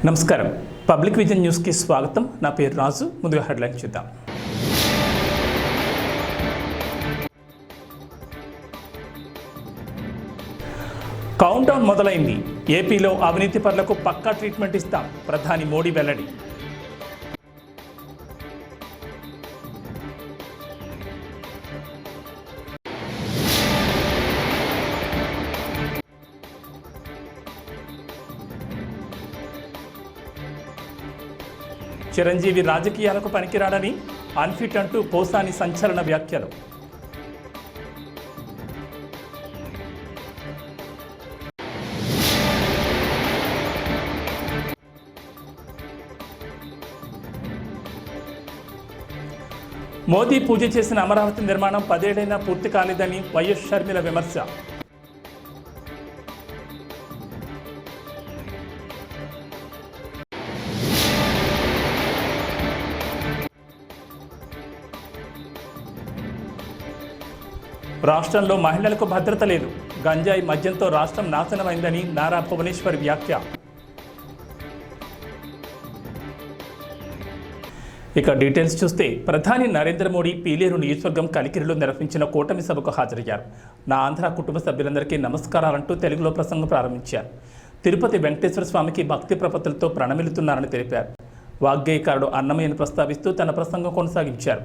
నమస్కారం public vision news కి స్వాగతం నా పేరు రాజు ముందుగా హెడ్లైన్ చూద్దాం కౌంట్ డౌన్ మొదలైంది ఏపీలో అవినీతి పరులకు పక్కా ట్రీట్మెంట్ ఇస్తాం ప్రధాని మోడీ వెల్లడి చిరంజీవి రాజకీయాలకు పనికిరాడని అన్ఫిట్ అంటూ పోసాని సంచలన వ్యాఖ్యలు. మోదీ పూజ చేసిన అమరావతి నిర్మాణం 10 ఏళ్లైనా పూర్తి కాలేదని వైఎస్ షర్మిల విమర్శ. రాష్ట్రంలో మహిళలకు భద్రత లేదు, గంజాయి మద్యంతో రాష్ట్రం నాశనమైందని నారా భువనేశ్వర్ వ్యాఖ్య. ఇక డీటెయిల్స్ చూస్తే ప్రధాని నరేంద్ర మోడీ పీలేరు నియోజకవర్గం కలికిరిలో నిర్వహించిన కూటమి సభకు హాజరయ్యారు. నా ఆంధ్ర కుటుంబ సభ్యులందరికీ నమస్కారాలంటూ తెలుగులో ప్రసంగం ప్రారంభించారు. తిరుపతి వెంకటేశ్వర స్వామికి భక్తి ప్రపత్తులతో ప్రణమిలుతున్నారని తెలిపారు. వాగ్గేయకారుడు అన్నమయ్యను ప్రస్తావిస్తూ తన ప్రసంగం కొనసాగించారు.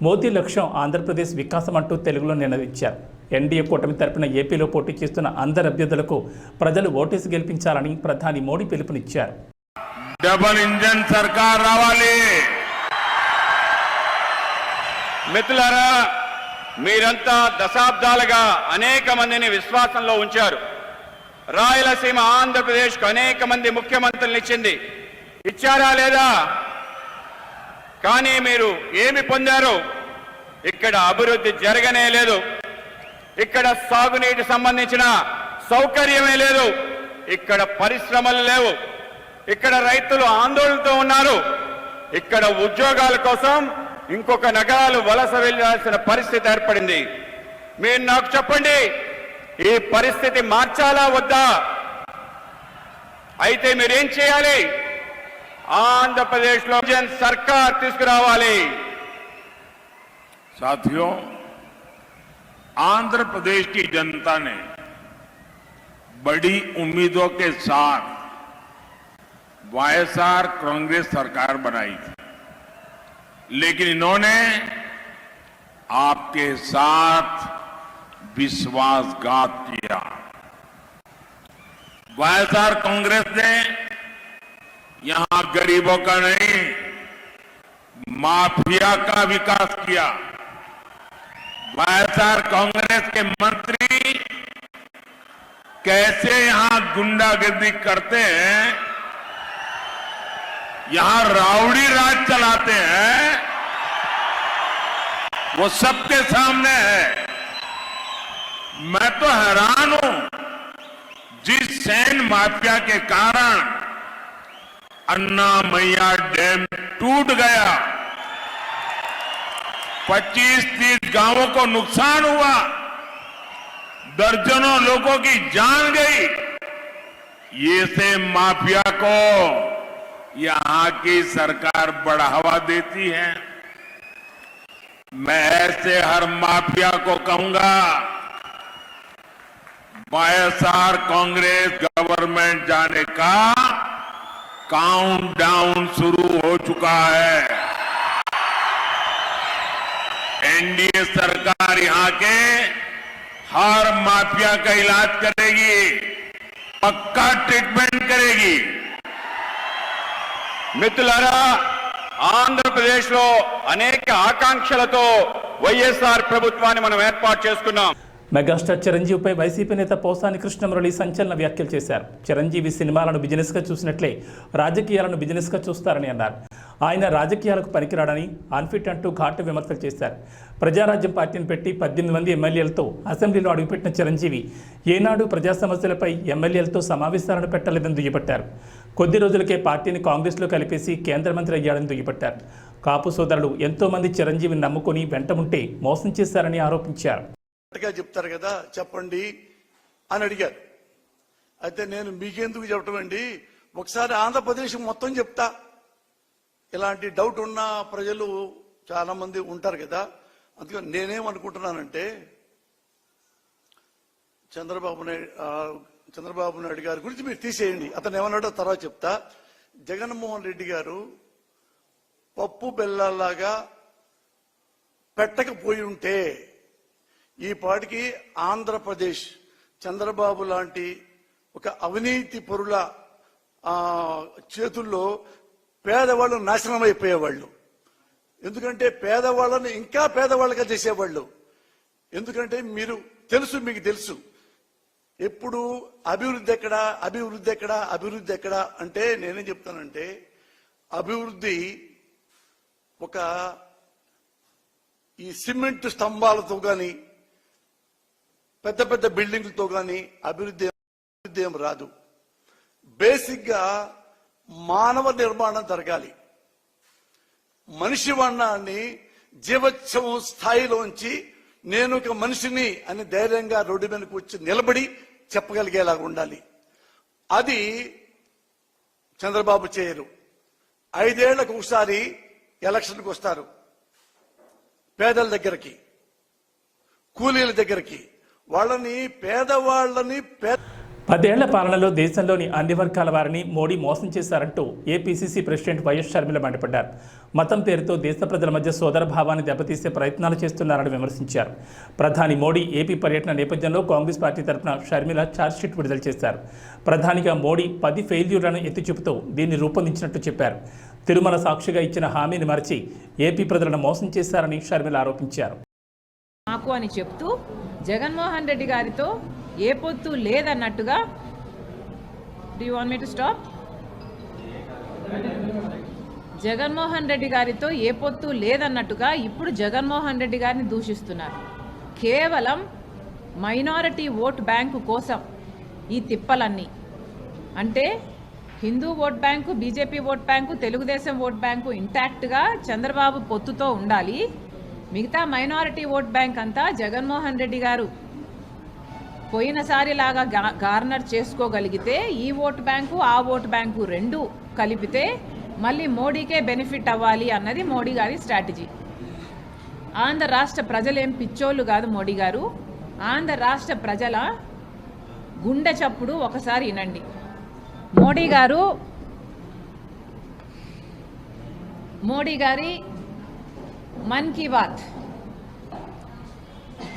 మోదీ లక్ష్యం ఆంధ్రప్రదేశ్ వికాసం అంటూ తెలుగులో నినదించారు. ఎన్డీఏ కూటమి తరపున ఏపీలో పోటీ చేస్తున్న అందరు అభ్యర్థులకు ప్రజలు ఓటేసి గెలిపించాలని ప్రధాని మోడీ పిలుపునిచ్చారు. డబుల్ ఇంజన్ సర్కార్ రావాలి. మిత్రులారా, మీరంతా దశాబ్దాలుగా అనేక మందిని విశ్వాసంలో ఉంచారు. రాయలసీమ ఆంధ్రప్రదేశ్కు అనేక మంది ముఖ్యమంత్రులను ఇచ్చారా లేదా? కానీ మీరు ఏమి పొందారు? ఇక్కడ అభివృద్ధి జరగనే లేదు. ఇక్కడ సాగునీటి సంబంధించిన సౌకర్యమే లేదు. ఇక్కడ పరిశ్రమలు లేవు. ఇక్కడ రైతులు ఆందోళనతో ఉన్నారు. ఇక్కడ ఉద్యోగాల కోసం ఇంకొక నగరాలు వలస వెళ్లాల్సిన పరిస్థితి ఏర్పడింది. మీరు నాకు చెప్పండి, ఈ పరిస్థితి మార్చాలా వద్దా? అయితే మీరేం చేయాలి? आंध्र जन सरकार తీసుకురావాలి. साथियों, आंध्र प्रदेश की जनता ने बड़ी उम्मीदों के साथ वाईएसआर कांग्रेस सरकार बनाई थी, लेकिन इन्होंने आपके साथ विश्वासघात किया. वाईएसआर कांग्रेस ने यहां गरीबों का नहीं, माफिया का विकास किया. वाईएसआर कांग्रेस के मंत्री कैसे यहां गुंडागर्दी करते हैं, यहां राउडी राज चलाते हैं, वो सबके सामने है. मैं तो हैरान हूं, जिस सैन माफिया के कारण अन्नामैया डैम टूट गया, 25-30 गांवों को नुकसान हुआ, दर्जनों लोगों की जान गई. ये से माफिया को यहां की सरकार बढ़ावा देती है. मैं ऐसे हर माफिया को कहूंगा, वाईएसआर कांग्रेस गवर्नमेंट जाने का काउंटडाउन शुरू हो चुका है. एनडीए सरकार यहां के हर माफिया का इलाज करेगी, पक्का ट्रीटमेंट करेगी. మిత్రులారా, ఆంధ్రప్రదేశ్లో అనేక ఆకాంక్షలతో వైఎస్ఆర్ ప్రభుత్వాన్ని మనం ఏర్పాటు చేసుకున్నాం. మెగాస్టార్ చిరంజీవిపై వైసీపీ నేత పోసాని కృష్ణమురళి సంచలన వ్యాఖ్యలు చేశారు. చిరంజీవి సినిమాలను బిజినెస్గా చూసినట్లే రాజకీయాలను బిజినెస్గా చూస్తారని అన్నారు. ఆయన రాజకీయాలకు పనికిరాడని అన్ఫిట్ అంటూ ఘాటు విమర్శలు చేశారు. ప్రజారాజ్యం పార్టీని పెట్టి 18 మంది ఎమ్మెల్యేలతో అసెంబ్లీలో అడుగుపెట్టిన చిరంజీవి ఏనాడు ప్రజా సమస్యలపై ఎమ్మెల్యేలతో సమావేశాలను పెట్టలేదని దుయ్యబట్టారు. కొద్ది రోజులకే పార్టీని కాంగ్రెస్లో కలిపేసి కేంద్ర మంత్రి అయ్యాడని దుయ్యబట్టారు. కాపు సోదరులు ఎంతో మంది చిరంజీవిని నమ్ముకుని వెంట ఉంటే మోసం చేశారని ఆరోపించారు. చెప్తారు కదా, చెప్పండి అని అడిగారు. అయితే నేను మీకెందుకు చెప్పడం అండి, ఒకసారి ఆంధ్రప్రదేశ్ మొత్తం చెప్తా. ఇలాంటి డౌట్ ఉన్న ప్రజలు చాలా మంది ఉంటారు కదా. అందుకని నేనేమనుకుంటున్నానంటే చంద్రబాబు నాయుడు గారి గురించి మీరు తీసేయండి. అతను ఏమన్నాడో తర్వాత చెప్తా. జగన్మోహన్ రెడ్డి గారు పప్పు బెల్లాలాగా పెట్టకపోయి ఉంటే ఈ పాటికి ఆంధ్రప్రదేశ్ చంద్రబాబు లాంటి ఒక అవినీతి పరుల చేతుల్లో పేదవాళ్ళు నాశనం అయిపోయేవాళ్ళు. ఎందుకంటే పేదవాళ్ళని ఇంకా పేదవాళ్ళగా చేసేవాళ్ళు. ఎందుకంటే మీకు తెలుసు ఎప్పుడు అభివృద్ధి ఎక్కడా అంటే నేనేం చెప్తానంటే అభివృద్ధి ఒక ఈ సిమెంట్ స్తంభాలతో కానీ పెద్ద పెద్ద బిల్డింగ్లతో కానీ అభివృద్ధి ఏం రాదు. బేసిక్ గా మానవ నిర్మాణం జరగాలి. మనిషి వర్ణాన్ని జీవోత్సవం స్థాయిలోంచి నేను ఒక మనిషిని అని ధైర్యంగా రోడ్డు మీదకి వచ్చి నిలబడి చెప్పగలిగేలాగా ఉండాలి. అది చంద్రబాబు చేయరు. 5 ఏళ్లకు ఒకసారి ఎలక్షన్కి వస్తారు. పేదల దగ్గరికి, కూలీల దగ్గరికి, పేదవాళ్ళని 10 ఏళ్ల పాలనలో దేశంలోని అన్ని వర్గాల వారిని మోడీ మోసం చేశారంటూ ఏపీసీసీ ప్రెసిడెంట్ వైఎస్ షర్మిల మండిపడ్డారు. మతం పేరుతో దేశ ప్రజల మధ్య సోదర భావాన్ని దెబ్బతీసే ప్రయత్నాలు చేస్తున్నారని విమర్శించారు. ప్రధాని మోడీ ఏపీ పర్యటన నేపథ్యంలో కాంగ్రెస్ పార్టీ తరఫున షర్మిల ఛార్జ్షీట్ విడుదల చేశారు. ప్రధానిగా మోడీ 10 ఫెయిల్యూర్లను ఎత్తి చూపుతూ దీన్ని రూపొందించినట్టు చెప్పారు. తిరుమల సాక్షిగా ఇచ్చిన హామీని మరచి ఏపీ ప్రజలను మోసం చేశారని షర్మిల ఆరోపించారు. మాకు అని చెప్తూ జగన్మోహన్ రెడ్డి గారితో ఏ పొత్తు లేదన్నట్టుగా జగన్మోహన్ రెడ్డి గారితో ఏ పొత్తు లేదన్నట్టుగా ఇప్పుడు జగన్మోహన్ రెడ్డి గారిని దూషిస్తున్నారు. కేవలం మైనారిటీ ఓట్ బ్యాంకు కోసం ఈ తిప్పలన్నీ. అంటే Hindu vote bank, BJP vote bank, Telugu Desam vote bank ఇంటాక్ట్గా చంద్రబాబు పొత్తుతో ఉండాలి. మిగతా మైనారిటీ ఓట్ బ్యాంక్ అంతా జగన్మోహన్ రెడ్డి గారు పోయినసారిలాగా గార్నర్ చేసుకోగలిగితే ఈ ఓటు బ్యాంకు ఆ ఓటు బ్యాంకు రెండు కలిపితే మళ్ళీ మోడీకే బెనిఫిట్ అవ్వాలి అన్నది మోడీ గారి స్ట్రాటజీ. ఆంధ్ర రాష్ట్ర ప్రజలేం పిచ్చోళ్ళు కాదు మోడీ గారు. ఆంధ్ర రాష్ట్ర ప్రజల గుండె చప్పుడు ఒకసారి వినండి. మోడీ గారి మన్ కీ బాత్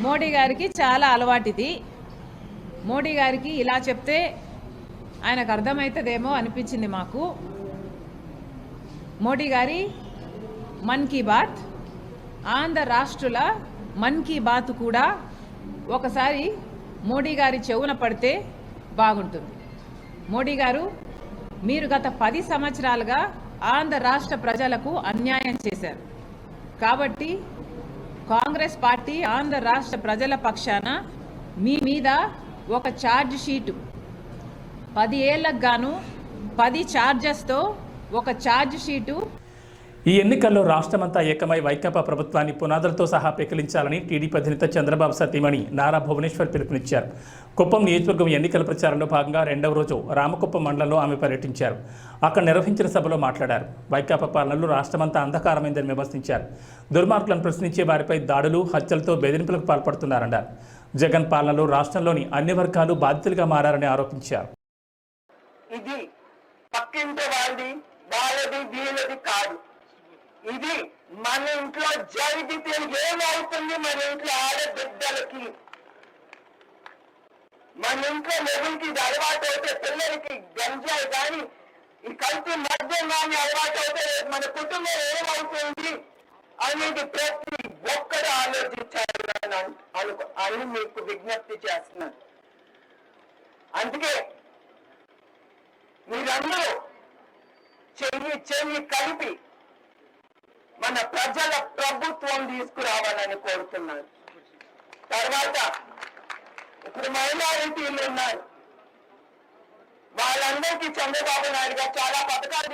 మోడీ గారికి చాలా అలవాటిది. మోడీ గారికి ఇలా చెప్తే ఆయనకు అర్థమవుతుందేమో అనిపించింది మాకు. మోడీ గారి మన్ కీ బాత్, ఆంధ్ర రాష్ట్రుల మన్ కీ బాత్ కూడా ఒకసారి మోడీ గారి చెవున పడితే బాగుంటుంది. మోడీ గారు, మీరు గత 10 సంవత్సరాలుగా ఆంధ్ర రాష్ట్ర ప్రజలకు అన్యాయం చేశారు. కాబట్టి కాంగ్రెస్ పార్టీ ఆంధ్ర రాష్ట్ర ప్రజల పక్షాన మీ మీద ఒక ఛార్జ్ షీటు 10 ఏళ్లకు గాను 10 ఛార్జెస్తో ఒక ఛార్జ్ షీటు. ఈ ఎన్నికల్లో రాష్ట్రమంతా ఏకమై వైకాపా ప్రభుత్వాన్ని పునాదులతో సహా పెకిలించాలని టీడీపీ అధినేత చంద్రబాబు సతీమణి నారా భువనేశ్వర్ పిలుపునిచ్చారు. కుప్పం నియోజకవర్గం ఎన్నికల ప్రచారంలో భాగంగా 2వ రోజు రామకుప్పం మండలంలో ఆమె పర్యటించారు. అక్కడ నిర్వహించిన సభలో మాట్లాడారు. వైకాపా పాలనలో రాష్ట్రమంతా అంధకారమైందని విమర్శించారు. దుర్మార్గులను ప్రశ్నించే వారిపై దాడులు, హత్యలతో బెదిరింపులకు పాల్పడుతున్నారన్నారు. జగన్ పాలనలో రాష్ట్రంలోని అన్ని వర్గాలు బాధితులుగా మారారని ఆరోపించారు. ఇది పక్కింటి వాళ్ళది వీళ్ళది కాదు. ఇది మన ఇంట్లో జరిగితే ఏమవుతుంది, మన ఇంట్లో ఆడబిడ్డలకి, మన ఇంట్లో మొగుడికి ఇది అలవాటు అయితే పిల్లలకి గంజాయి కానీ ఈ కల్తీ మద్యం కానీ అలవాటు అయితే మన కుటుంబం ఏమవుతుంది అనేది ప్రతి ఒక్కరు ఆలోచించాలని అని మీకు విజ్ఞప్తి చేస్తున్నాను. అందుకే మీరందరూ చెయ్యి కలిపి మన ప్రజల ప్రభుత్వం తీసుకురావాలని కోరుతున్నాను. తర్వాత ఇప్పుడు మైనారిటీలు ఉన్నారు, వాళ్ళందరికీ చంద్రబాబు నాయుడు గారు చాలా పథకాలు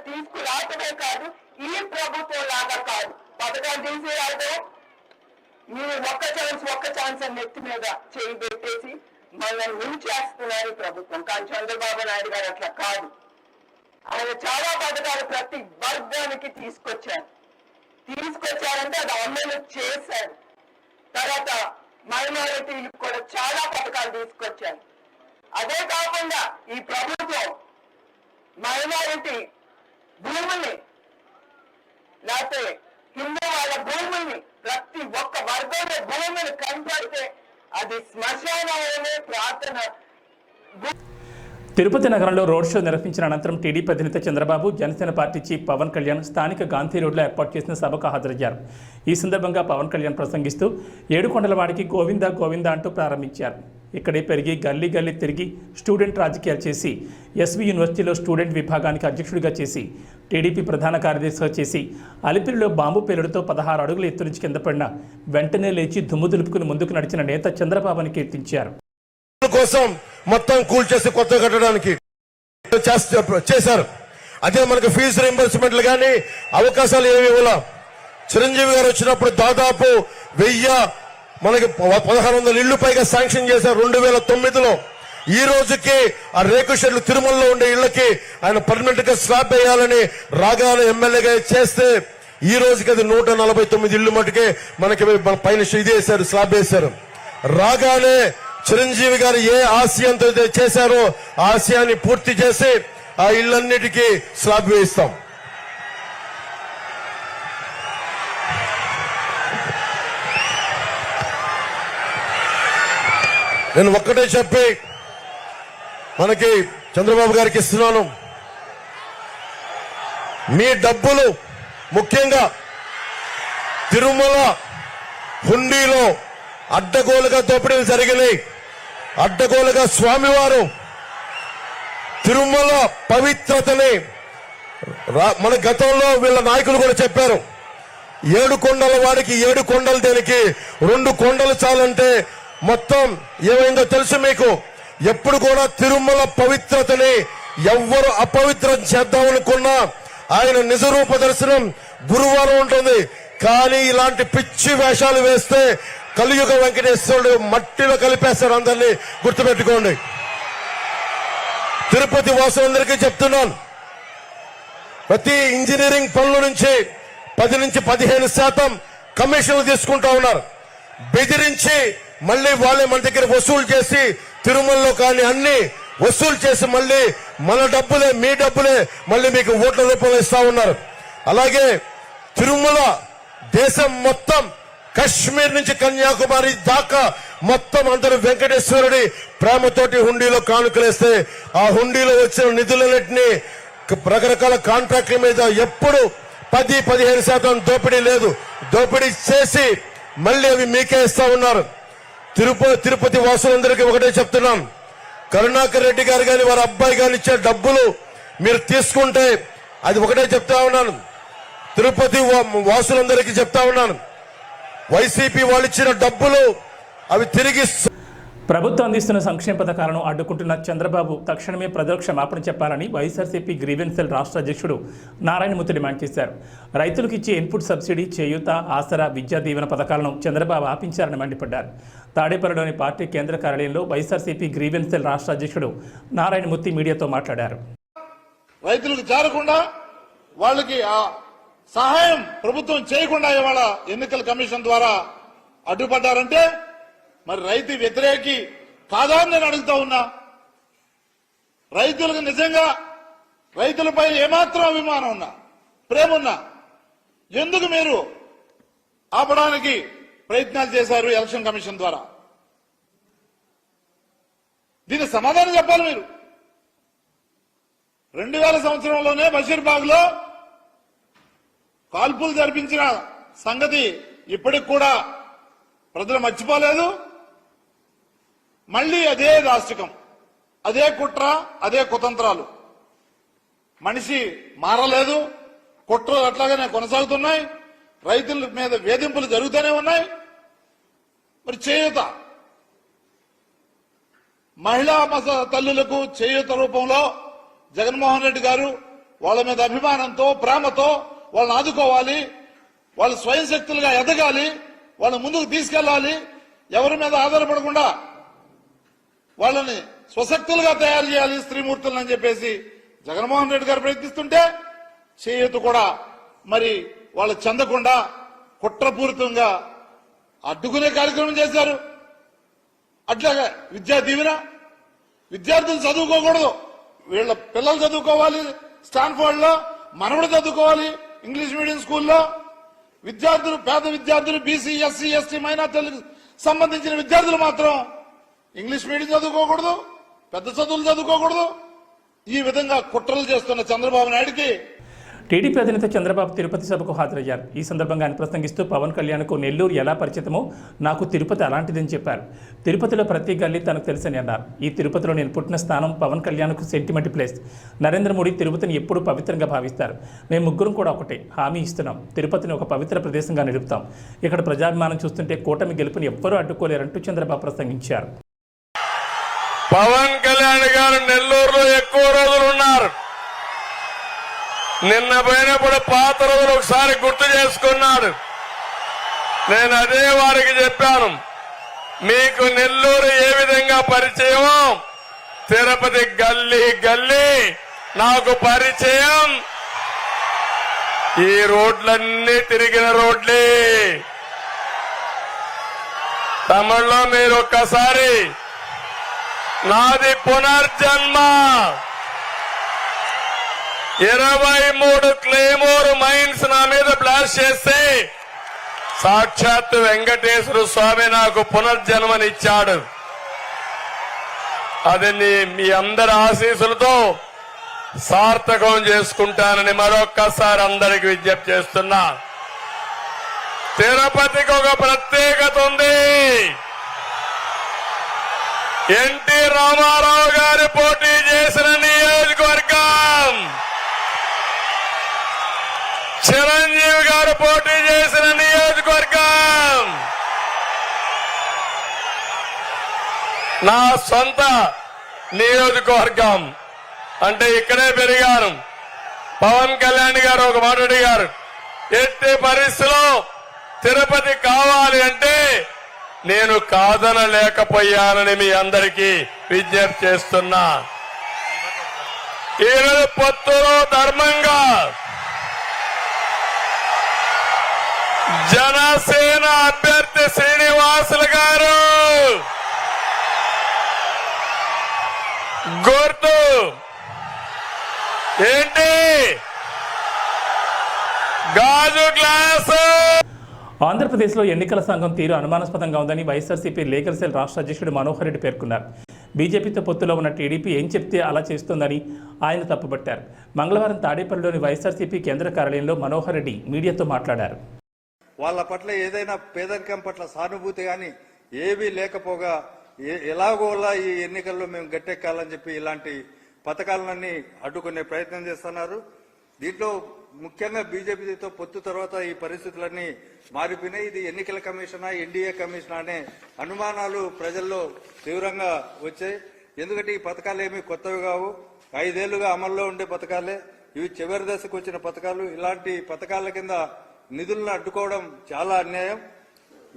తీసుకురావటమే కాదు, ఈ ప్రభుత్వం లాగా కాదు. పథకాలు తీసుకురావడం మీరు ఒక్క ఛాన్స్ అని నెత్తి మీద చేయి పెట్టేసి మనల్ని ముంచేస్తున్నారు ప్రభుత్వం. కానీ చంద్రబాబు నాయుడు గారు అట్లా కాదు. ఆయన చాలా పథకాలు ప్రతి వర్గానికి తీసుకొచ్చారంటే అది అమలు చేశారు. తర్వాత మైనారిటీలకు కూడా చాలా పథకాలు తీసుకొచ్చారు. అదే కాకుండా ఈ ప్రభుత్వం మైనారిటీ భూముల్ని లేకపోతే హిందూ వాళ్ళ భూముల్ని ప్రతి ఒక్క వర్గంలో భూమిని కనపడితే అది శ్మశానమే ప్రార్థన. తిరుపతి నగరంలో రోడ్ షో నిర్వహించిన అనంతరం టీడీపీ అధినేత చంద్రబాబు, జనసేన పార్టీ చీఫ్ పవన్ కళ్యాణ్ స్థానిక గాంధీ రోడ్లో ఏర్పాటు చేసిన సభకు హాజరయ్యారు. ఈ సందర్భంగా పవన్ కళ్యాణ్ ప్రసంగిస్తూ ఏడుకొండలవాడికి గోవిందా గోవిందా అంటూ ప్రారంభించారు. ఇక్కడే పెరిగి గల్లీ గల్లీ తిరిగి స్టూడెంట్ రాజకీయాలు చేసి ఎస్వి యూనివర్సిటీలో స్టూడెంట్ విభాగానికి అధ్యక్షుడిగా చేసి టీడీపీ ప్రధాన కార్యదర్శిగా చేసి అలిపిరిలో బాంబు పేలుడుతో 16 అడుగుల ఎత్తు నుంచి కింద పడిన వెంటనే లేచి దుమ్ము దులుపుకుని ముందుకు నడిచిన నేత చంద్రబాబుని కీర్తించారు. కోసం మొత్తం కూల్చేసి కొత్త కట్టడానికి చేశారు. అదే మనకు ఫీజు రీయింబర్స్మెంట్లు కానీ అవకాశాలు ఏమి ఇవ్వాల. చిరంజీవి గారు వచ్చినప్పుడు దాదాపు 1000 మనకి 1600 ఇళ్లు పైగా శాంక్షన్ చేశారు 2009లో. ఈ రోజుకి ఆ రేకు షెడ్లు తిరుమలలో ఉండే ఇళ్లకి ఆయన పర్మనెంట్ గా స్లాబ్ వేయాలని రాగానే ఎమ్మెల్యేగా చేస్తే ఈ రోజుకి అది 149 ఇళ్లు మటుకే మనకి పైన ఇది వేశారు, స్లాబ్ వేశారు. రాగానే చిరంజీవి గారు ఏ ఆశయంతో చేశారో ఆ ఆశయాన్ని పూర్తి చేసి ఆ ఇళ్లన్నిటికీ స్లాబ్ వేయిస్తాం. నేను ఒక్కటే చెప్పి మనకి చంద్రబాబు గారికి ఇస్తున్నాను. మీ డబ్బులు ముఖ్యంగా తిరుమల హుండీలో అడ్డగోలుగా దోపిడీలు జరిగినాయి. అడ్డగోలుగా స్వామివారు తిరుమల పవిత్రతని మన గతంలో వీళ్ళ నాయకులు కూడా చెప్పారు. 7 కొండల వాడికి 7 కొండలు దేనికి, 2 కొండలు చాలంటే మొత్తం ఏమైందో తెలుసు మీకు. ఎప్పుడు కూడా తిరుమల పవిత్రతని ఎవ్వరు అపవిత్రం చేద్దామనుకున్నా ఆయన నిజరూప దర్శనం గురువారం ఉంటుంది. కానీ ఇలాంటి పిచ్చి వేషాలు వేస్తే కలియుగ వెంకటేశ్వరుడు మట్టిలో కలిపేస్తారు. అందరినీ గుర్తుపెట్టుకోండి. తిరుపతి వాసులందరికీ చెప్తున్నాను, ప్రతి ఇంజనీరింగ్ పనుల నుంచి 10 నుంచి 15% కమిషన్లు తీసుకుంటా ఉన్నారు. బెదిరించి మళ్ళీ వాళ్ళే మన దగ్గర వసూలు చేసి తిరుమలలో కానీ అన్ని వసూలు చేసి మళ్ళీ మన డబ్బులే మీ డబ్బులే మళ్ళీ మీకు ఓట్ల రూపంలో ఇస్తా ఉన్నారు. అలాగే తిరుమల దేశం మొత్తం కశ్మీర్ నుంచి కన్యాకుమారి దాకా మొత్తం అందరూ వెంకటేశ్వరుడి ప్రేమతోటి హుండీలో కానుకలేస్తే ఆ హుండీలో వచ్చిన నిధులన్నింటినీ రకరకాల కాంట్రాక్ట్ల మీద ఎప్పుడు 10-15% దోపిడీ లేదు. దోపిడీ చేసి మళ్ళీ అవి మీకే ఇస్తా ఉన్నారు. తిరుపతి వాసులందరికీ ఒకటే చెప్తున్నాం, కరుణాకర్ రెడ్డి గారు కానీ వారి అబ్బాయి గారు ఇచ్చే డబ్బులు మీరు తీసుకుంటే అది ఒకటే చెప్తా ఉన్నాను. తిరుపతి వాసులందరికీ చెప్తా ఉన్నాను, వైసీపీ వాళ్ళు ఇచ్చిన డబ్బులు అవి తిరిగి ప్రభుత్వం అందిస్తున్న సంక్షేమ పథకాలను అడ్డుకుంటున్న చంద్రబాబు తక్షణమే ప్రజలకు క్షమాపణ చెప్పాలని వైఎస్ఆర్సీపీ గ్రీవెన్స్ సెల్ రాష్ట్ర అధ్యక్షుడు నారాయణమూర్తి డిమాండ్ చేశారు. రైతులకు ఇచ్చే ఇన్పుట్ సబ్సిడీ, చేయూత, ఆసరా, విద్యా దీవెన పథకాలను చంద్రబాబు ఆపించారని మండిపడ్డారు. తాడేపల్లిలోని పార్టీ కేంద్ర కార్యాలయంలో వైఎస్ఆర్సీపీ గ్రీవెన్స్ సెల్ రాష్ట్ర అధ్యక్షుడు నారాయణమూర్తి మీడియాతో మాట్లాడారు. రైతులకు జారకుండా వాళ్ళకి ఆ సహాయం ప్రభుత్వం చేయకుండా ఇవాళ ఎన్నికల కమిషన్ ద్వారా అడ్డుపడ్డారంటే మరి రైతు వ్యతిరేకి కాదా అని నేను అడుగుతా ఉన్నా. రైతులకు నిజంగా రైతులపై ఏమాత్రం అభిమానం ఉన్నా, ప్రేమ ఉన్నా ఎందుకు మీరు ఆపడానికి ప్రయత్నాలు చేశారు ఎలక్షన్ కమిషన్ ద్వారా? దీనికి సమాధానం చెప్పాలి మీరు. 2000 సంవత్సరంలోనే బషీర్బాగ్ లో కాల్పులు జరిపించిన సంగతి ఇప్పటికి కూడా ప్రజలు మర్చిపోలేదు. మళ్లీ అదే దాష్టికం, అదే కుట్ర, అదే కుతంత్రాలు. మనిషి మారలేదు, కుట్రలు అట్లాగానే కొనసాగుతున్నాయి, రైతుల మీద వేధింపులు జరుగుతూనే ఉన్నాయి. మరి చేయూత, మహిళా తల్లులకు చేయూత రూపంలో జగన్మోహన్ రెడ్డి గారు వాళ్ళ మీద అభిమానంతో, ప్రేమతో వాళ్ళని ఆదుకోవాలి, వాళ్ళు స్వయం శక్తులుగా ఎదగాలి, వాళ్ళని ముందుకు తీసుకెళ్లాలి, ఎవరి మీద ఆధారపడకుండా వాళ్ళని స్వశక్తులుగా తయారు చేయాలి స్త్రీమూర్తులను అని చెప్పేసి జగన్మోహన్ రెడ్డి గారు ప్రయత్నిస్తుంటే చేయూత కూడా మరి వాళ్ళు చెందకుండా కుట్రపూరితంగా అడ్డుకునే కార్యక్రమం చేశారు. అట్లాగే విద్యా దీవెన, విద్యార్థులు చదువుకోకూడదు, వీళ్ళ పిల్లలు చదువుకోవాలి స్టాన్ఫోర్డ్ లో, మనవడు చదువుకోవాలి ఇంగ్లీష్ మీడియం స్కూల్లో. విద్యార్థులు, పేద విద్యార్థులు, బీసీ, ఎస్సీ, ఎస్టీ, మైనార్టీలకు సంబంధించిన విద్యార్థులు మాత్రం ఇంగ్లీష్ మీడియం చదువుకోకూడదు, పెద్ద చదువులు చదువుకోకూడదు. ఈ విధంగా కుట్రలు చేస్తున్న చంద్రబాబు నాయుడికి టీడీపీ అధినేత చంద్రబాబు తిరుపతి సభకు హాజరయ్యారు. ఈ సందర్భంగా ఆయన ప్రసంగిస్తూ పవన్ కళ్యాణ్కు నెల్లూరు ఎలా పరిచితమో నాకు తిరుపతి అలాంటిదని చెప్పారు. తిరుపతిలో ప్రతి గల్లీ తనకు తెలుసని అన్నారు. ఈ తిరుపతిలో నేను పుట్టిన స్థానం పవన్ కళ్యాణ్కు సెంటిమెంట్ ప్లేస్. నరేంద్ర మోడీ తిరుపతిని ఎప్పుడూ పవిత్రంగా భావిస్తారు. మేము ముగ్గురం కూడా ఒకటే హామీ ఇస్తున్నాం, తిరుపతిని ఒక పవిత్ర ప్రదేశంగా నిలుపుతాం. ఇక్కడ ప్రజాభిమానం చూస్తుంటే కూటమి గెలుపుని ఎవ్వరూ అడ్డుకోలేరంటూ చంద్రబాబు ప్రసంగించారు. పవన్ కళ్యాణ్ గారు నెల్లూరులో ఎక్కువ రోజులు ఉన్నారు. నిన్న పోయినప్పుడు పాత రోజులు ఒకసారి గుర్తు చేసుకున్నాడు. నేను అదే వారికి చెప్పాను, మీకు నెల్లూరు ఏ విధంగా పరిచయమో తిరుపతి గల్లీ గల్లీ నాకు పరిచయం. ఈ రోడ్లన్నీ తిరిగిన రోడ్లే. తమిళలో మీరు ఒక్కసారి నాది పునర్జన్మ 23 క్లేమోర్ మైన్స్ నా మీద బ్లాస్ట్ చేస్తే సాక్షాత్ వెంకటేశ్వర స్వామి నాకు పునర్జన్మనిచ్చాడు. అది మీ అందరి ఆశీస్సులతో సార్థకం చేసుకుంటానని మరొక్కసారి అందరికి విజ్ఞప్తి చేస్తున్నా. తిరుపతికి ఒక ప్రత్యేకత ఉంది. ఎన్టీ రామారావు గారు పోటీ చేసిన నియోజకవర్గం, చిరంజీవి గారు పోటీ చేసిన నియోజకవర్గం, నా సొంత నియోజకవర్గం. అంటే ఇక్కడే పెరిగాను. పవన్ కళ్యాణ్ గారు ఒక మాట అడిగారు, ఎట్టి పరిస్థితిలో తిరుపతి కావాలి అంటే నేను కాదనలేకపోయానని మీ అందరికీ విజ్ఞప్తి చేస్తున్నా. ఈరోజు పొత్తులో ధర్మంగా జనసేన అభ్యర్థి శ్రీనివాసులు గారు గుర్తు ఏంటి? గాజు గ్లాసు. ఆంధ్రప్రదేశ్లో ఎన్నికల సంఘం తీరు అనుమానాస్పదంగా ఉందని వైఎస్ఆర్సీపీ లీగల్ సెల్ రాష్ట్ర అధ్యక్షుడు మనోహర్ రెడ్డి పేర్కొన్నారు. బీజేపీతో పొత్తులో ఉన్న టీడీపీ ఏం చెప్తే అలా చేస్తోందని ఆయన తప్పుపట్టారు. మంగళవారం తాడేపల్లిలోని వైఎస్ఆర్సీపీ కేంద్ర కార్యాలయంలో మనోహర్ రెడ్డి మీడియాతో మాట్లాడారు. వాళ్ళ పట్ల ఏదైనా పేదరికం పట్ల సానుభూతి కానీ ఏవీ లేకపోగా ఎలాగోలా ఈ ఎన్నికల్లో మేము గట్టెక్కాలని చెప్పి ఇలాంటి పథకాలన్నీ అడ్డుకునే ప్రయత్నం చేస్తున్నారు. దీంట్లో ముఖ్యంగా బీజేపీతో పొత్తు తర్వాత ఈ పరిస్థితులన్నీ మారిపోయినాయి. ఇది ఎన్నికల కమిషనా, ఎన్డీఏ కమిషనా అనే అనుమానాలు ప్రజల్లో తీవ్రంగా వచ్చాయి. ఎందుకంటే ఈ పథకాలు ఏమీ కొత్తవి కావు, 5 ఏళ్లుగా అమల్లో ఉండే పథకాలే. ఇవి చివరి దశకు వచ్చిన పథకాలు. ఇలాంటి పథకాల కింద నిధులను అడ్డుకోవడం చాలా అన్యాయం.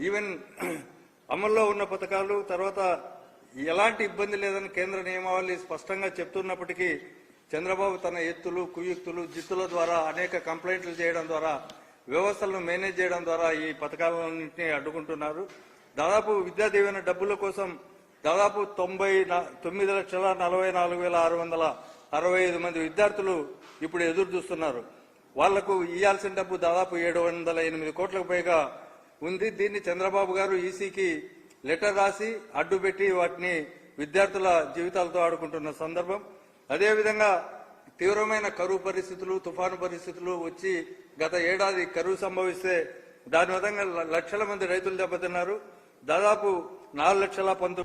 ఈవెన్ అమల్లో ఉన్న పథకాలు తర్వాత ఎలాంటి ఇబ్బంది లేదని కేంద్ర నియమావళి స్పష్టంగా చెప్తున్నప్పటికీ చంద్రబాబు తన ఎత్తులు, కుయుక్తులు, జిత్తుల ద్వారా అనేక కంప్లైంట్లు చేయడం ద్వారా, వ్యవస్థలను మేనేజ్ చేయడం ద్వారా ఈ పథకాలన్నింటినీ అడ్డుకుంటున్నారు. దాదాపు విద్యా దీవెన డబ్బుల కోసం దాదాపు 99,44,665 మంది విద్యార్థులు ఇప్పుడు ఎదురు చూస్తున్నారు. వాళ్లకు ఇవ్వాల్సిన డబ్బు దాదాపు 708 కోట్లకు పైగా ఉంది. దీన్ని చంద్రబాబు గారు ఈసీకి లెటర్ రాసి అడ్డుపెట్టి వాటిని విద్యార్థుల జీవితాలతో ఆడుకుంటున్న సందర్భం. అదేవిధంగా తీవ్రమైన కరువు పరిస్థితులు, తుఫాను పరిస్థితులు వచ్చి గత ఏడాది కరువు సంభవిస్తే దాని విధంగా లక్షల మంది రైతులు దెబ్బతిన్నారు. దాదాపు 4,19,000.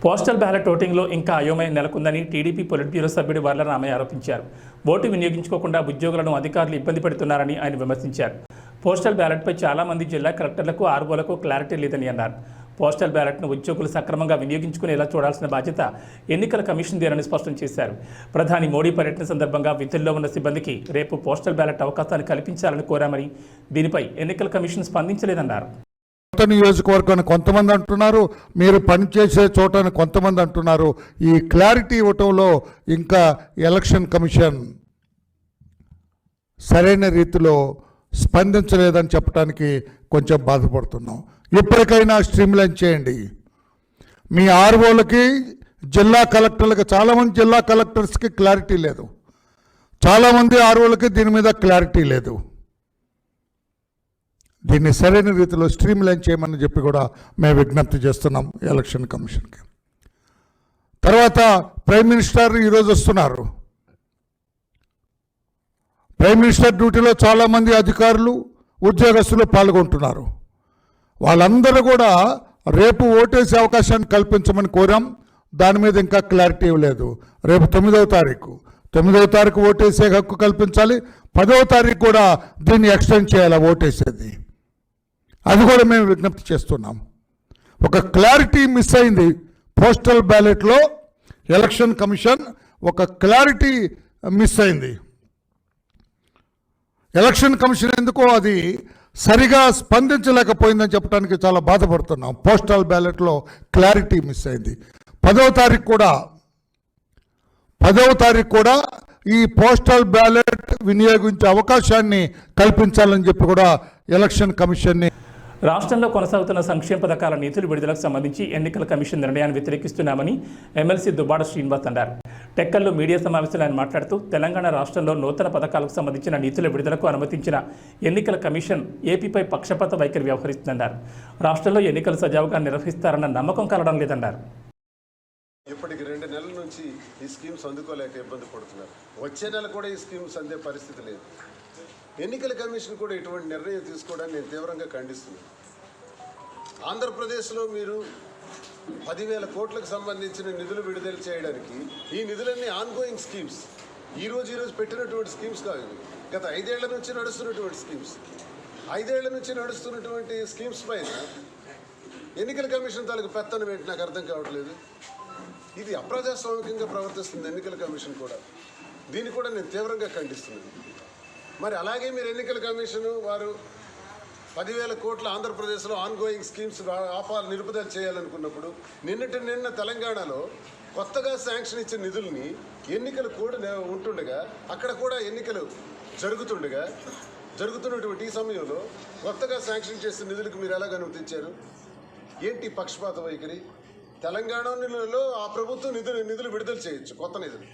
పోస్టల్ బ్యాలెట్ ఓటింగ్లో ఇంకా అయోమయం నెలకొందని టీడీపీ పొలిట్ బ్యూరో సభ్యుడు వర్ల రామయ్య ఆరోపించారు. ఓటు వినియోగించుకోకుండా ఉద్యోగులను అధికారులు ఇబ్బంది పెడుతున్నారని ఆయన విమర్శించారు. పోస్టల్ బ్యాలెట్పై చాలా మంది జిల్లా కలెక్టర్లకు, ఆర్ఓలకు క్లారిటీ లేదని అన్నారు. పోస్టల్ బ్యాలెట్ను ఉద్యోగులు సక్రమంగా వినియోగించుకునేలా చూడాల్సిన బాధ్యత ఎన్నికల కమిషన్ దేనని స్పష్టం చేశారు. ప్రధాని మోడీ పర్యటన సందర్భంగా విధుల్లో ఉన్న సిబ్బందికి రేపు పోస్టల్ బ్యాలెట్ అవకాశాన్ని కల్పించాలని కోరామని, దీనిపై ఎన్నికల కమిషన్ స్పందించలేదన్నారు. కొత్త నియోజకవర్గాన్ని కొంతమంది అంటున్నారు, మీరు పనిచేసే చోటని కొంతమంది అంటున్నారు. ఈ క్లారిటీ ఇవ్వటంలో ఇంకా ఎలక్షన్ కమిషన్ సరైన రీతిలో స్పందించలేదని చెప్పడానికి కొంచెం బాధపడుతున్నాం. ఇప్పటికైనా స్ట్రీమ్లైన్ చేయండి. మీ ఆర్ఓలకి, జిల్లా కలెక్టర్లకి, చాలామంది జిల్లా కలెక్టర్స్కి క్లారిటీ లేదు, చాలామంది ఆర్ఓలకి దీని మీద క్లారిటీ లేదు. దీన్ని సరైన రీతిలో స్ట్రీమ్లైన్ చేయమని చెప్పి కూడా మేము విజ్ఞప్తి చేస్తున్నాం ఎలక్షన్ కమిషన్కి. తర్వాత ప్రైమ్ మినిస్టర్ ఈరోజు వస్తున్నారు. ప్రైమ్ మినిస్టర్ డ్యూటీలో చాలామంది అధికారులు, ఉద్యోగస్తులు పాల్గొంటున్నారు. వాళ్ళందరూ కూడా రేపు ఓటేసే అవకాశాన్ని కల్పించమని కోరాం. దాని మీద ఇంకా క్లారిటీ ఇవ్వలేదు. రేపు 9వ తారీఖు ఓటేసే హక్కు కల్పించాలి. 10వ తారీఖు కూడా దీన్ని ఎక్స్టెండ్ చేయాలి ఓటేసేది. అది కూడా మేము విజ్ఞప్తి చేస్తున్నాం. ఒక క్లారిటీ మిస్ అయింది పోస్టల్ బ్యాలెట్లో. ఎలక్షన్ కమిషన్ ఒక క్లారిటీ మిస్ అయింది. ఎలక్షన్ కమిషన్ ఎందుకో అది సరిగా స్పందించలేకపోయిందని చెప్పడానికి చాలా బాధపడుతున్నాం. పోస్టల్ బ్యాలెట్లో క్లారిటీ మిస్ అయింది. 10వ తారీఖు కూడా ఈ పోస్టల్ బ్యాలెట్ వినియోగించే అవకాశాన్ని కల్పించాలని చెప్పి కూడా ఎలక్షన్ కమిషన్ని. రాష్ట్రంలో కొనసాగుతున్న సంక్షేమ పథకాల నిధుల విడుదలకు సంబంధించి ఎన్నికల కమిషన్ నిర్ణయాన్ని వ్యతిరేకిస్తున్నామని ఎమ్మెల్సీ దుబ్బాడ శ్రీనివాస్ అన్నారు. టెక్కల్లో మీడియా సమావేశంలో ఆయన మాట్లాడుతూ తెలంగాణ రాష్ట్రంలో నూతన పథకాలకు సంబంధించిన నిధుల విడుదలకు అనుమతించిన ఎన్నికల కమిషన్ ఏపీపై పక్షపాత వైఖరి వ్యవహరిస్తుందన్నారు. రాష్ట్రంలో ఎన్నికలు సజావుగా నిర్వహిస్తారన్న నమ్మకం కలగడం లేదన్నారు. ఇప్పటికి 2 నెలల నుంచి ఈ స్కీమ్స్ అందుకోలేక ఇబ్బంది పడుతున్నారు. వచ్చే నెల కూడా ఈ స్కీమ్స్ అందే పరిస్థితి లేదు. ఎన్నికల కమిషన్ కూడా ఇటువంటి నిర్ణయం తీసుకోవడాన్ని నేను తీవ్రంగా ఖండిస్తున్నాను. ఆంధ్రప్రదేశ్లో మీరు 10,000 కోట్లకు సంబంధించిన నిధులు విడుదల చేయడానికి ఈ నిధులన్నీ ఆన్గోయింగ్ స్కీమ్స్, ఈరోజు పెట్టినటువంటి స్కీమ్స్ కాదు. గత 5 ఏళ్ల నుంచి నడుస్తున్నటువంటి స్కీమ్స్. 5 ఏళ్ల నుంచి నడుస్తున్నటువంటి స్కీమ్స్ పైన ఎన్నికల కమిషన్ తాలూకు పెత్తనం ఏంటి నాకు అర్థం కావట్లేదు. ఇది అప్రజాస్వామికంగా ప్రవర్తిస్తుంది ఎన్నికల కమిషన్ కూడా. దీన్ని కూడా నేను తీవ్రంగా ఖండిస్తున్నాను. మరి అలాగే మీరు ఎన్నికల కమిషన్ వారు 10,000 కోట్ల ఆంధ్రప్రదేశ్లో ఆన్గోయింగ్ స్కీమ్స్ నిలుపుదల చేయాలనుకున్నప్పుడు నిన్న తెలంగాణలో కొత్తగా శాంక్షన్ ఇచ్చిన నిధుల్ని ఎన్నికలు కూడా ఉంటుండగా, అక్కడ కూడా ఎన్నికలు జరుగుతున్నటువంటి ఈ సమయంలో కొత్తగా శాంక్షన్ చేసిన నిధులకు మీరు ఎలాగ అనుమతించారు? ఏంటి పక్షపాత వైఖరి? తెలంగాణలో ఆ ప్రభుత్వం నిధులు విడుదల చేయొచ్చు, కొత్త నిధులు.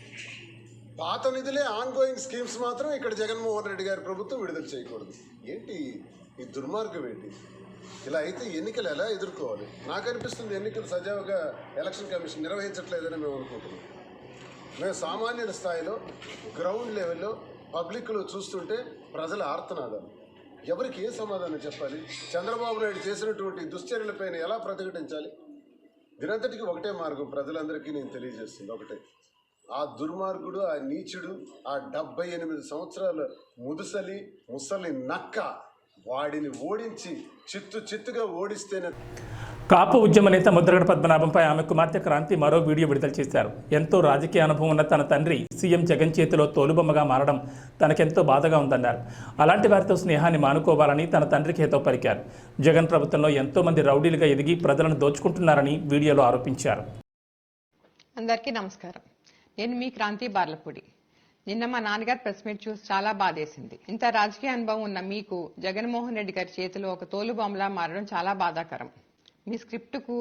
పాత నిధులే ఆన్గోయింగ్ స్కీమ్స్ మాత్రం ఇక్కడ జగన్మోహన్ రెడ్డి గారి ప్రభుత్వం విడుదల చేయకూడదు. ఏంటి ఈ దుర్మార్గం ఏంటి? ఇలా అయితే ఎన్నికలు ఎలా ఎదుర్కోవాలి? నాకు అనిపిస్తుంది ఎన్నికలు సజావుగా ఎలక్షన్ కమిషన్ నిర్వహించట్లేదని మేము అనుకుంటున్నాం. మేము సామాన్యుల స్థాయిలో గ్రౌండ్ లెవెల్లో పబ్లిక్లో చూస్తుంటే ప్రజల ఆర్తనాదాలు. ఎవరికి ఏ సమాధానం చెప్పాలి? చంద్రబాబు నాయుడు చేసినటువంటి దుశ్చర్యలపైన ఎలా ప్రతిఘటించాలి? దీనంతటికి ఒకటే మార్గం ప్రజలందరికీ నేను తెలియజేస్తుంది ఒకటే. ఆ దుర్మార్గుడు, ఆ నీచుడు, ఆ 78 సంవత్సరాల ముసలి నక్క, వాడిని ఓడించి చిత్తుగా ఓడిస్తేనే. కాపు ఉద్యమ నేత ముద్రగడ పద్మనాభంపై ఆమె కుమార్తె క్రాంతి మరో వీడియో విడుదల చేశారు. ఎంతో రాజకీయ అనుభవం ఉన్న తన తండ్రి సీఎం జగన్ చేతిలో తోలుబొమ్మగా మారడం తనకెంతో బాధగా ఉందన్నారు. అలాంటి వారితో స్నేహాన్ని మానుకోవాలని తన తండ్రికి హితవు పలికారు. జగన్ ప్రభుత్వంలో ఎంతో మంది రౌడీలుగా ఎదిగి ప్రజలను దోచుకుంటున్నారని వీడియోలో ఆరోపించారు. అందరికీ నమస్కారం. నేను మీ క్రాంతి బార్లపూడి. నిన్న మా నాన్నగారు ప్రెస్ మీట్ చూసి చాలా బాధేసింది. ఇంత రాజకీయ అనుభవం ఉన్న మీకు జగన్మోహన్ రెడ్డి గారి చేతిలో ఒక తోలుబొమ్మలా మారడం చాలా బాధాకరం. మీ స్క్రిప్టుకు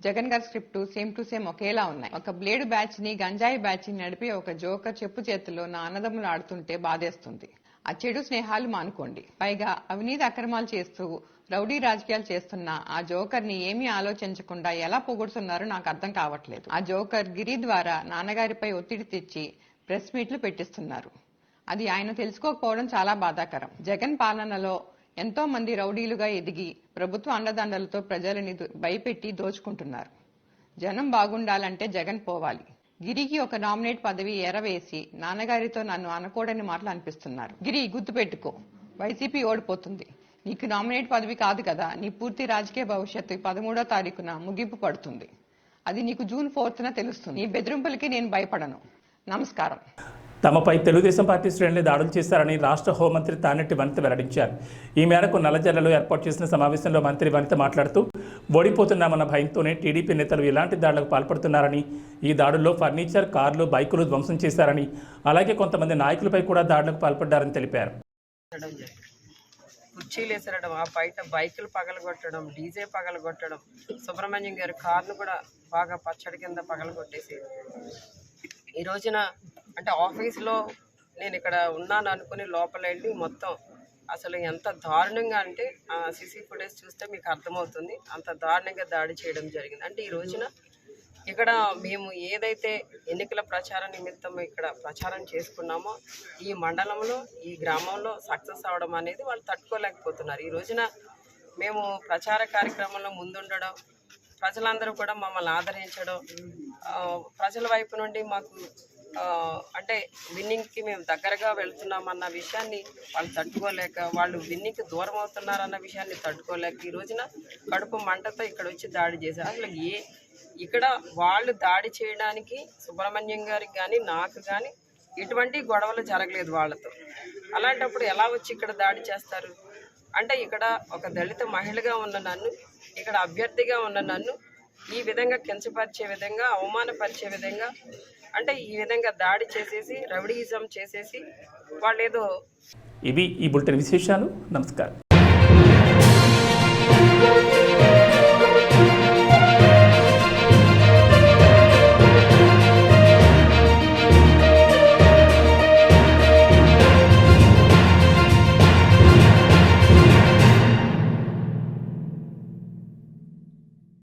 జగన్ గారి స్క్రిప్టు సేమ్ టు సేమ్ ఒకేలా ఉన్నాయి. ఒక బ్లేడ్ బ్యాచ్ ని, గంజాయి బ్యాచ్ ని నడిపి ఒక జోకర్ చెప్పు చేతుల్లో నా అన్నదమ్ములు ఆడుతుంటే బాధేస్తుంది. ఆ చెడు స్నేహాలు మానుకోండి. పైగా అవినీతి అక్రమాలు చేస్తూ రౌడీ రాజకీయాలు చేస్తున్న ఆ జోకర్ ని ఏమీ ఆలోచించకుండా ఎలా పొగుడుతున్నారో నాకు అర్థం కావట్లేదు. ఆ జోకర్ గిరి ద్వారా నాన్నగారిపై ఒత్తిడి తెచ్చి ప్రెస్ మీట్లు పెట్టిస్తున్నారు. అది ఆయన తెలుసుకోకపోవడం చాలా బాధాకరం. జగన్ పాలనలో ఎంతో మంది రౌడీలుగా ఎదిగి ప్రభుత్వ అండదండలతో ప్రజలని భయపెట్టి దోచుకుంటున్నారు. జనం బాగుండాలంటే జగన్ పోవాలి. గిరికి ఒక నామినేట్ పదవి ఎరవేసి నాన్నగారితో నన్ను అనకూడని మాటలు అనిపిస్తున్నారు. గిరి, గుర్తుపెట్టుకో, వైసీపీ ఓడిపోతుంది. నీకు నామినేట్ పదవి కాదు కదా, నీ పూర్తి రాజకీయ భవిష్యత్తు 13వ తారీఖున ముగింపు పడుతుంది. అది నీకు జూన్ 4న తెలుస్తుంది. నీ బెదిరింపులకి నేను భయపడను. నమస్కారం. తమపై తెలుగుదేశం పార్టీ శ్రేణులే దాడులు చేశారని రాష్ట్ర హోంమంత్రి తానేటి వనిత వెల్లడించారు. ఈ మేరకు నల్లజర్లలో ఏర్పాటు చేసిన సమావేశంలో మంత్రి వనిత మాట్లాడుతూ ఓడిపోతున్నామన్న భయంతోనే టీడీపీ నేతలు ఇలాంటి దాడులకు పాల్పడుతున్నారని, ఈ దాడుల్లో ఫర్నిచర్, కార్లు, బైకులు ధ్వంసం చేశారని, అలాగే కొంతమంది నాయకులపై కూడా దాడులకు పాల్పడ్డారని తెలిపారు. కుర్చీలు వేసరడం, ఆ బయట బైకులు పగలగొట్టడం, డీజే పగలగొట్టడం, సుబ్రహ్మణ్యం గారి కార్ను కూడా బాగా పచ్చడి కింద పగలగొట్టేసి ఈ రోజున అంటే ఆఫీస్లో నేను ఇక్కడ ఉన్నాను అనుకుని లోపల వెళ్ళి మొత్తం అసలు ఎంత దారుణంగా అంటే సీసీ ఫుటేజ్ చూస్తే మీకు అర్థమవుతుంది. అంత దారుణంగా దాడి చేయడం జరిగింది. అంటే ఈ రోజున ఇక్కడ మేము ఏదైతే ఎన్నికల ప్రచార నిమిత్తం ఇక్కడ ప్రచారం చేసుకున్నామో ఈ మండలంలో, ఈ గ్రామంలో సక్సెస్ అవడం అనేది వాళ్ళు తట్టుకోలేకపోతున్నారు. ఈ రోజున మేము ప్రచార కార్యక్రమంలో ముందుండడం, ప్రజలందరూ కూడా మమ్మల్ని ఆదరించడం, ప్రజల వైపు నుండి మాకు అంటే విన్నింగ్కి మేము దగ్గరగా వెళ్తున్నామన్న విషయాన్ని వాళ్ళు తట్టుకోలేక, వాళ్ళు విన్నింగ్కి దూరం అవుతున్నారన్న విషయాన్ని తట్టుకోలేక ఈ రోజున కడుపు మంటతో ఇక్కడ వచ్చి దాడి చేశారు. అసలు ఇక్కడ వాళ్ళు దాడి చేయడానికి సుబ్రహ్మణ్యం గారికి కానీ నాకు కానీ ఎటువంటి గొడవలు జరగలేదు వాళ్ళతో. అలాంటప్పుడు ఎలా వచ్చి ఇక్కడ దాడి చేస్తారు? అంటే ఇక్కడ ఒక దళిత మహిళగా ఉన్న నన్ను, ఇక్కడ అభ్యర్థిగా ఉన్న నన్ను ఈ విధంగా కించపరిచే విధంగా, అవమానపరిచే విధంగా, అంటే ఈ విధంగా దాడి చేసేసి రౌడీయిజం చేసేసి వాళ్ళు ఏదో. ఇవి ఈ బులెటిన్ విశేషాలు. నమస్కారం.